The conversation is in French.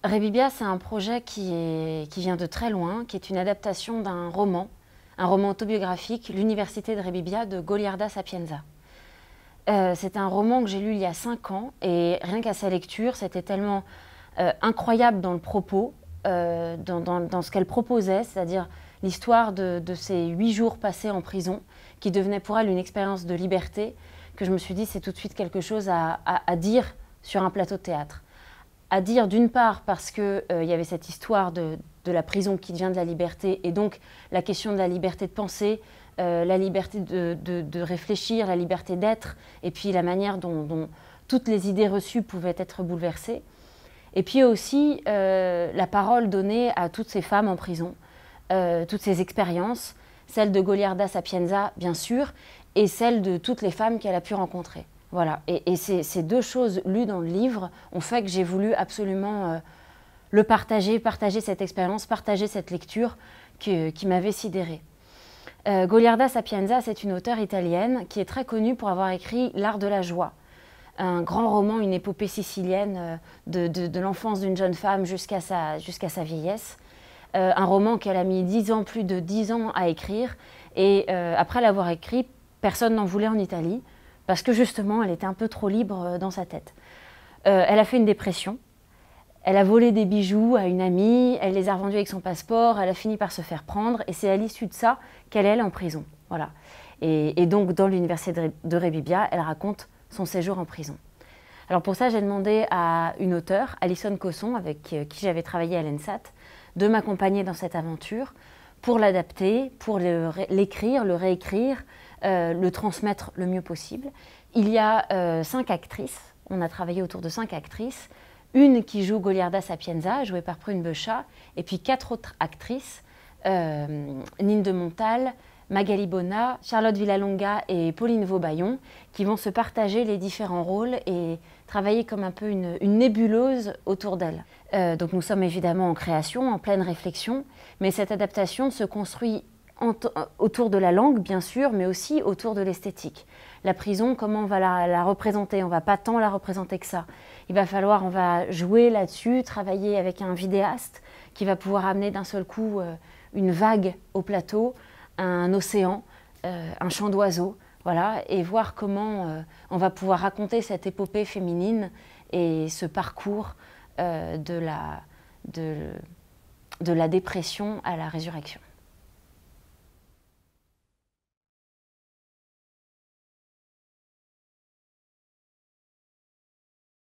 Rébibia, c'est un projet qui vient de très loin, qui est une adaptation d'un roman, un roman autobiographique, L'Université de Rébibia de Goliarda Sapienza. C'est un roman que j'ai lu il y a 5 ans et rien qu'à sa lecture, c'était tellement incroyable dans le propos, dans ce qu'elle proposait, c'est-à-dire l'histoire de ces 8 jours passés en prison, qui devenait pour elle une expérience de liberté, que je me suis dit c'est tout de suite quelque chose à dire sur un plateau de théâtre. À dire d'une part parce qu'il y avait cette histoire de la prison qui devient de la liberté et donc la question de la liberté de penser, la liberté de réfléchir, la liberté d'être et puis la manière dont toutes les idées reçues pouvaient être bouleversées. Et puis aussi la parole donnée à toutes ces femmes en prison, toutes ces expériences, celle de Goliarda Sapienza bien sûr et celle de toutes les femmes qu'elle a pu rencontrer. Voilà, et ces deux choses lues dans le livre ont fait que j'ai voulu absolument le partager cette expérience, partager cette lecture qui m'avait sidérée. Goliarda Sapienza, c'est une auteure italienne qui est très connue pour avoir écrit L'Art de la joie, un grand roman, une épopée sicilienne de l'enfance d'une jeune femme jusqu'à sa vieillesse. Un roman qu'elle a mis plus de 10 ans à écrire, et après l'avoir écrit, personne n'en voulait en Italie, parce que justement, elle était un peu trop libre dans sa tête. Elle a fait une dépression, elle a volé des bijoux à une amie, elle les a revendus avec son passeport, elle a fini par se faire prendre, et c'est à l'issue de ça qu'elle est en prison. Voilà. Et donc, dans l'université de Rébibia, elle raconte son séjour en prison. Alors pour ça, j'ai demandé à une auteure, Alison Cosson, avec qui j'avais travaillé à l'ENSAT, de m'accompagner dans cette aventure, pour l'adapter, pour l'écrire, le réécrire, le transmettre le mieux possible. Il y a 5 actrices, on a travaillé autour de 5 actrices, une qui joue Goliarda Sapienza, jouée par Prune Beuchat, et puis 4 autres actrices, Nine de Montal, Magali Bona, Charlotte Villalonga et Pauline Vaubayon, qui vont se partager les différents rôles et travailler comme un peu une nébuleuse autour d'elle. Donc nous sommes évidemment en création, en pleine réflexion, mais cette adaptation se construit autour de la langue, bien sûr, mais aussi autour de l'esthétique. La prison, comment on va la représenter? On ne va pas tant la représenter que ça. On va jouer là-dessus, travailler avec un vidéaste qui va pouvoir amener d'un seul coup une vague au plateau, un océan, un chant d'oiseaux, voilà, et voir comment on va pouvoir raconter cette épopée féminine et ce parcours de la dépression à la résurrection.